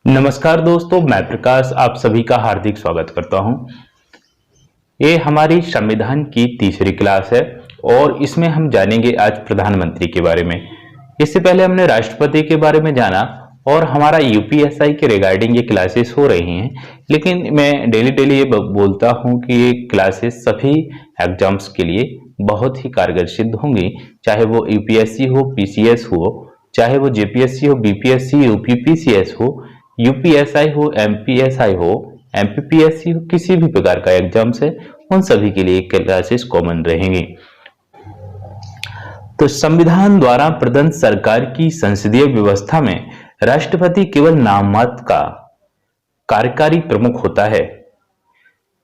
नमस्कार दोस्तों, मैं प्रकाश आप सभी का हार्दिक स्वागत करता हूं। ये हमारी संविधान की तीसरी क्लास है और इसमें हम जानेंगे आज प्रधानमंत्री के बारे में। इससे पहले हमने राष्ट्रपति के बारे में जाना और हमारा यूपीएससी के रिगार्डिंग ये क्लासेस हो रही हैं, लेकिन मैं डेली ये बोलता हूं कि ये क्लासेस सभी एग्जाम्स के लिए बहुत ही कारगर सिद्ध होंगी, चाहे वो यूपीएससी हो, पीसीएस हो, चाहे वो जेपीएससी हो, बीपीएससी, यूपीपीसीएस हो, यूपीएसआई हो, एमपीएसआई हो, एमपीपीएससी हो, किसी भी प्रकार का एग्जाम्स है उन सभी के लिए क्लासेस कॉमन रहेंगी। तो संविधान द्वारा प्रदत्त सरकार की संसदीय व्यवस्था में राष्ट्रपति केवल नाममात्र का कार्यकारी प्रमुख होता है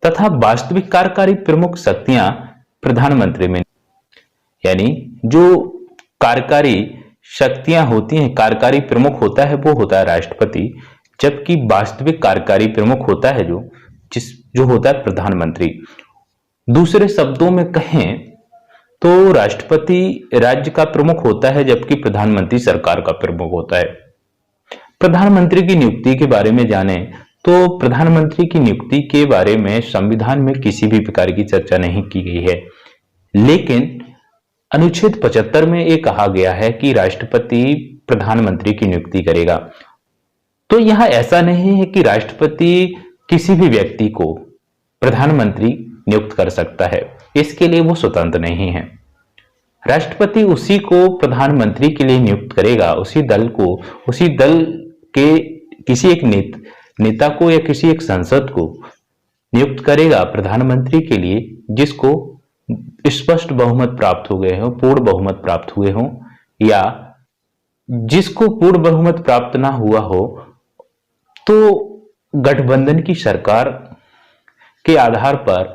तथा वास्तविक कार्यकारी प्रमुख शक्तियां प्रधानमंत्री में, यानी जो कार्यकारी शक्तियां होती हैं, कार्यकारी प्रमुख होता है वो होता है राष्ट्रपति, जबकि वास्तविक कार्यकारी प्रमुख होता है जो होता है प्रधानमंत्री। दूसरे शब्दों में कहें तो राष्ट्रपति राज्य का प्रमुख होता है जबकि प्रधानमंत्री सरकार का प्रमुख होता है। प्रधानमंत्री की नियुक्ति के बारे में जानें तो प्रधानमंत्री की नियुक्ति के बारे में संविधान में किसी भी प्रकार की चर्चा नहीं की गई है, लेकिन अनुच्छेद 75 में यह कहा गया है कि राष्ट्रपति प्रधानमंत्री की नियुक्ति करेगा। तो यहां ऐसा नहीं है कि राष्ट्रपति किसी भी व्यक्ति को प्रधानमंत्री नियुक्त कर सकता है, इसके लिए वो स्वतंत्र नहीं है। राष्ट्रपति उसी को प्रधानमंत्री के लिए नियुक्त करेगा, उसी दल के किसी एक नेता को या किसी एक सांसद को नियुक्त करेगा प्रधानमंत्री के लिए जिसको स्पष्ट बहुमत प्राप्त हो गए हो, पूर्ण बहुमत प्राप्त हुए हो, या जिसको पूर्ण बहुमत प्राप्त ना हुआ हो तो गठबंधन की सरकार के आधार पर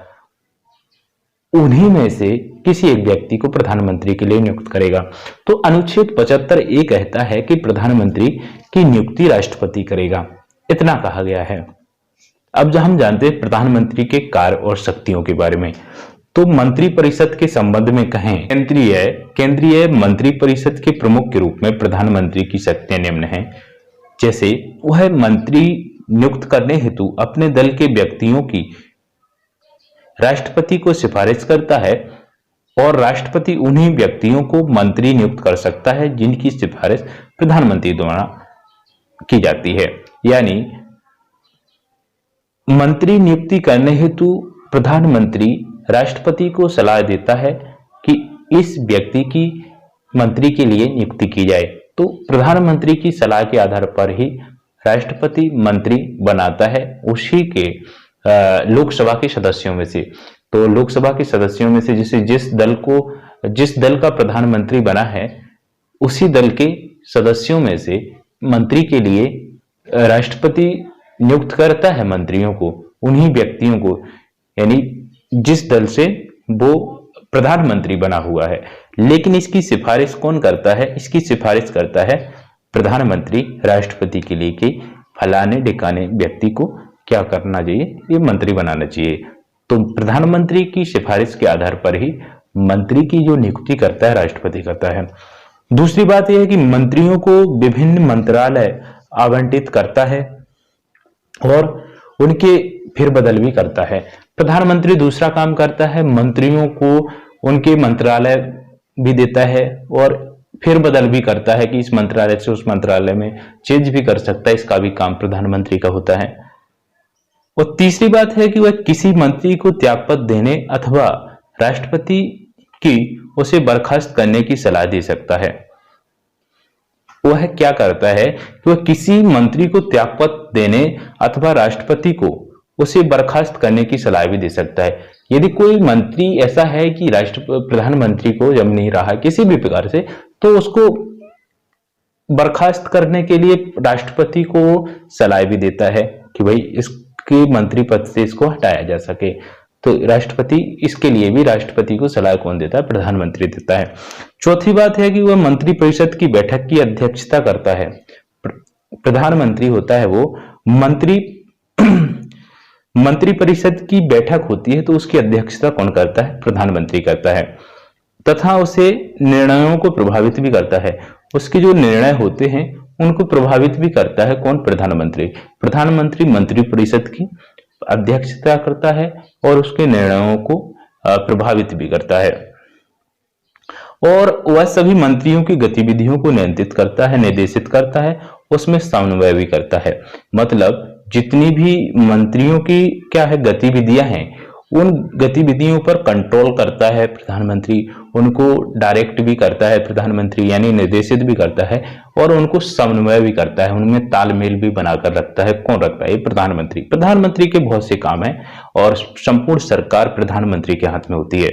उन्हीं में से किसी एक व्यक्ति को प्रधानमंत्री के लिए नियुक्त करेगा। तो अनुच्छेद 75 ये कहता है कि प्रधानमंत्री की नियुक्ति राष्ट्रपति करेगा, इतना कहा गया है। अब जब हम जानते हैं प्रधानमंत्री के कार्य और शक्तियों के बारे में, तो मंत्रिपरिषद के संबंध में कहें, केंद्रीय मंत्रिपरिषद के प्रमुख के रूप में प्रधानमंत्री की शक्तियां निम्न हैं। जैसे वह मंत्री नियुक्त करने हेतु अपने दल के व्यक्तियों की राष्ट्रपति को सिफारिश करता है और राष्ट्रपति उन्हीं व्यक्तियों को मंत्री नियुक्त कर सकता है जिनकी सिफारिश प्रधानमंत्री द्वारा की जाती है। यानी मंत्री नियुक्ति करने हेतु प्रधानमंत्री राष्ट्रपति को सलाह देता है कि इस व्यक्ति की मंत्री के लिए नियुक्ति की जाए। तो प्रधानमंत्री की सलाह के आधार पर ही राष्ट्रपति मंत्री बनाता है उसी के लोकसभा के सदस्यों में से। तो लोकसभा के सदस्यों में से जिस दल का प्रधानमंत्री बना है उसी दल के सदस्यों में से मंत्री के लिए राष्ट्रपति नियुक्त करता है मंत्रियों को, उन्हीं व्यक्तियों को, यानी जिस दल से वो प्रधानमंत्री बना हुआ है। लेकिन इसकी सिफारिश कौन करता है? इसकी सिफारिश करता है प्रधानमंत्री राष्ट्रपति के लिए कि फलाने ढिकाने व्यक्ति को क्या करना चाहिए, ये मंत्री बनाना चाहिए। तो प्रधानमंत्री की सिफारिश के आधार पर ही मंत्री की जो नियुक्ति करता है राष्ट्रपति करता है। दूसरी बात यह है कि मंत्रियों को विभिन्न मंत्रालय आवंटित करता है और उनके फेरबदल भी करता है। प्रधानमंत्री दूसरा काम करता है, मंत्रियों को उनके मंत्रालय भी देता है और फेरबदल भी करता है कि इस मंत्रालय से उस मंत्रालय में चेंज भी कर सकता है, इसका भी काम प्रधानमंत्री का होता है। और तीसरी बात है कि वह किसी मंत्री को त्यागपत्र देने अथवा राष्ट्रपति की उसे बर्खास्त करने की सलाह दे सकता है। वह क्या करता है कि वह किसी मंत्री को त्यागपत्र देने अथवा राष्ट्रपति को उसे बर्खास्त करने की सलाह भी दे सकता है। यदि कोई मंत्री ऐसा है कि प्रधानमंत्री को जम नहीं रहा किसी भी प्रकार से, तो उसको बर्खास्त करने के लिए राष्ट्रपति को सलाह भी देता है कि भाई इसके मंत्री पद से इसको हटाया जा सके। तो राष्ट्रपति इसके लिए भी राष्ट्रपति को सलाह कौन देता है? प्रधानमंत्री देता है। चौथी बात है कि वह मंत्रिपरिषद की बैठक की अध्यक्षता करता है। प्रधानमंत्री होता है वो मंत्रिपरिषद की बैठक होती है तो उसकी अध्यक्षता कौन करता है? प्रधानमंत्री करता है, तथा उसे निर्णयों को प्रभावित भी करता है। उसके जो निर्णय होते हैं उनको प्रभावित भी करता है। कौन? प्रधानमंत्री। प्रधानमंत्री मंत्रिपरिषद की अध्यक्षता करता है और उसके निर्णयों को प्रभावित भी करता है, और वह सभी मंत्रियों की गतिविधियों को नियंत्रित करता है, निर्देशित करता है, उसमें समन्वय भी करता है। मतलब जितनी भी मंत्रियों की क्या है गतिविधियां हैं, उन गतिविधियों पर कंट्रोल करता है प्रधानमंत्री, उनको डायरेक्ट भी करता है प्रधानमंत्री, यानी निर्देशित भी करता है, और उनको समन्वय भी करता है, उनमें तालमेल भी बनाकर रखता है। कौन रखता है? प्रधानमंत्री। प्रधानमंत्री के बहुत से काम हैं और संपूर्ण सरकार प्रधानमंत्री के हाथ में होती है।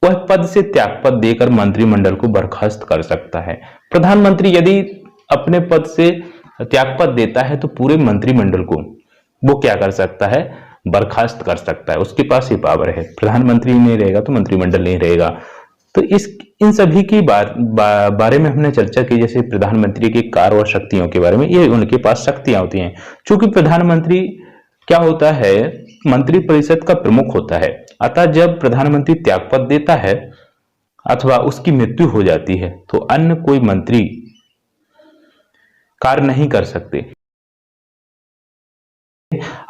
वह पद से त्यागपत्र देकर मंत्रिमंडल को बर्खास्त कर सकता है। प्रधानमंत्री यदि अपने पद से त्यागपत्र देता है तो पूरे मंत्रिमंडल को वो क्या कर सकता है? बर्खास्त कर सकता है। उसके पास ये पावर है। प्रधानमंत्री नहीं रहेगा तो मंत्रिमंडल नहीं रहेगा। तो इन सभी की बारे में हमने चर्चा की, जैसे प्रधानमंत्री के कार्य और शक्तियों के बारे में। ये उनके पास शक्तियां होती हैं। चूंकि प्रधानमंत्री क्या होता है? मंत्रिपरिषद का प्रमुख होता है। अतः जब प्रधानमंत्री त्यागपत्र देता है अथवा उसकी मृत्यु हो जाती है तो अन्य कोई मंत्री कार्य नहीं कर सकते।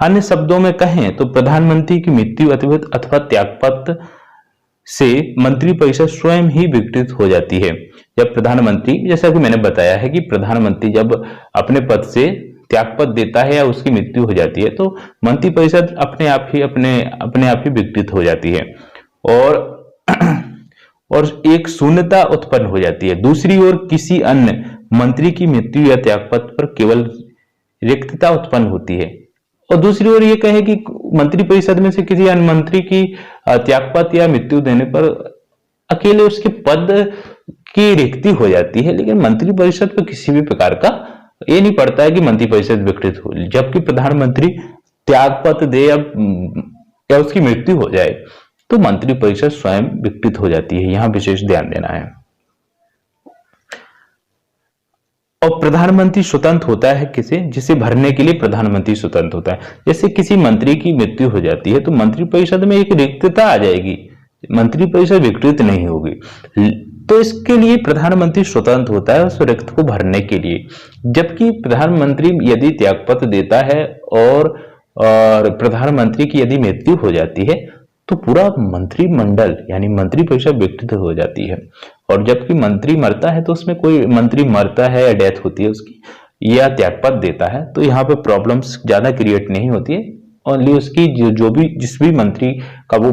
अन्य शब्दों में कहें तो प्रधानमंत्री की मृत्यु अथवा त्यागपत्र से मंत्रिपरिषद स्वयं ही विघटित हो जाती है। जब प्रधानमंत्री, जैसा कि मैंने बताया है कि प्रधानमंत्री जब अपने पद से त्यागपत्र देता है या उसकी मृत्यु हो जाती है तो मंत्रिपरिषद अपने आप ही विघटित हो जाती है और एक शून्यता उत्पन्न हो जाती है। दूसरी ओर किसी अन्य मंत्री की मृत्यु या त्यागपत्र पर केवल रिक्तता उत्पन्न होती है। और दूसरी ओर ये कहे कि मंत्रिपरिषद में से किसी अन्य मंत्री की त्यागपत्र या मृत्यु देने पर अकेले उसके पद की रिक्ति हो जाती है, लेकिन मंत्रिपरिषद पर किसी भी प्रकार का ये नहीं पड़ता है कि मंत्रिपरिषद विघटित हो। जबकि प्रधानमंत्री त्यागपत्र दे या उसकी मृत्यु हो जाए तो मंत्रिपरिषद स्वयं विघटित हो जाती है। यहां विशेष ध्यान देना है। और प्रधानमंत्री स्वतंत्र होता है किसे? जिसे भरने के लिए प्रधानमंत्री स्वतंत्र होता है। जैसे किसी मंत्री की मृत्यु हो जाती है तो मंत्रिपरिषद में एक रिक्तता आ जाएगी, मंत्रिपरिषद विघटित नहीं होगी। तो इसके लिए प्रधानमंत्री स्वतंत्र होता है उस रिक्त को भरने के लिए। जबकि प्रधानमंत्री यदि त्यागपत्र देता है और प्रधानमंत्री की यदि मृत्यु हो जाती है तो पूरा मंत्रिमंडल यानी मंत्रिपरिषद विघटित हो जाती है। और जबकि मंत्री मरता है तो उसमें कोई मंत्री मरता है या डेथ होती है उसकी या त्यागपत्र देता है तो यहाँ पे प्रॉब्लम्स ज्यादा क्रिएट नहीं होती है। ओनली उसकी जिस भी मंत्री का वो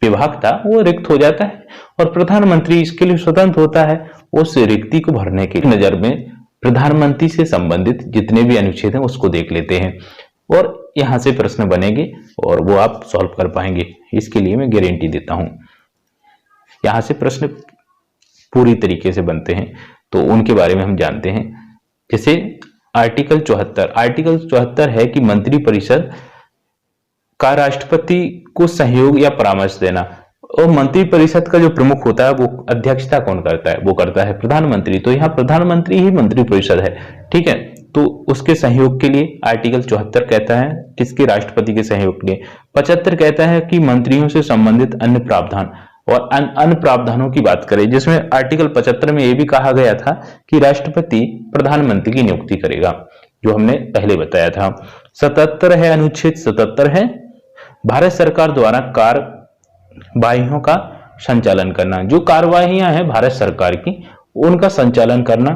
विभाग था वो रिक्त हो जाता है और प्रधानमंत्री इसके लिए स्वतंत्र होता है उस रिक्ति को भरने के नजर में प्रधानमंत्री से संबंधित जितने भी अनुच्छेद हैं उसको देख लेते हैं और यहां से प्रश्न बनेंगे और वो आप सॉल्व कर पाएंगे, इसके लिए मैं गारंटी देता हूं। यहां से प्रश्न पूरी तरीके से बनते हैं तो उनके बारे में हम जानते हैं। जैसे आर्टिकल 74 है कि मंत्रिपरिषद का राष्ट्रपति को सहयोग या परामर्श देना। और मंत्रिपरिषद का जो प्रमुख होता है वो अध्यक्षता कौन करता है? वो करता है प्रधानमंत्री। तो यहाँ प्रधानमंत्री ही मंत्रिपरिषद है, ठीक है। तो उसके सहयोग के लिए आर्टिकल 74 कहता है किसके? राष्ट्रपति के सहयोग के लिए। 75 कहता है कि मंत्रियों से संबंधित अन्य प्रावधान। और अन्य प्रावधानों की बात करें जिसमें आर्टिकल 75 में यह भी कहा गया था कि राष्ट्रपति प्रधानमंत्री की नियुक्ति करेगा, जो हमने पहले बताया था। 77 है, अनुच्छेद 77 है भारत सरकार द्वारा कार्यवाहियों का संचालन करना। जो कार्यवाहियां हैं भारत सरकार की उनका संचालन करना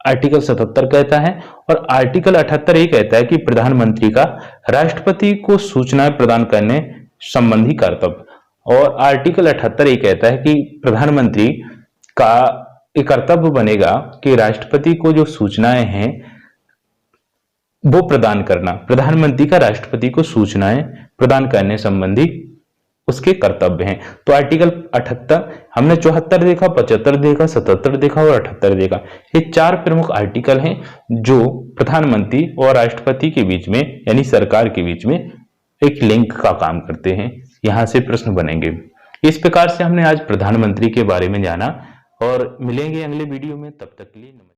आर्टिकल 77 कहता है। और आर्टिकल 78 ये कहता है कि प्रधानमंत्री का राष्ट्रपति को सूचनाएं प्रदान करने संबंधी कर्तव्य। और आर्टिकल 78 ये कहता है कि प्रधानमंत्री का एक कर्तव्य बनेगा कि राष्ट्रपति को जो सूचनाएं हैं वो प्रदान करना। प्रधानमंत्री का राष्ट्रपति को सूचनाएं प्रदान करने संबंधी उसके कर्तव्य हैं। तो आर्टिकल 78 हमने 74 देखा, 75 देखा, 77 देखा और 78 देखा। ये 4 प्रमुख आर्टिकल हैं जो प्रधानमंत्री और राष्ट्रपति के बीच में यानी सरकार के बीच में एक लिंक का काम करते हैं। यहां से प्रश्न बनेंगे। इस प्रकार से हमने आज प्रधानमंत्री के बारे में जाना और मिलेंगे अगले वीडियो में। तब तक के लिए नमस्कार।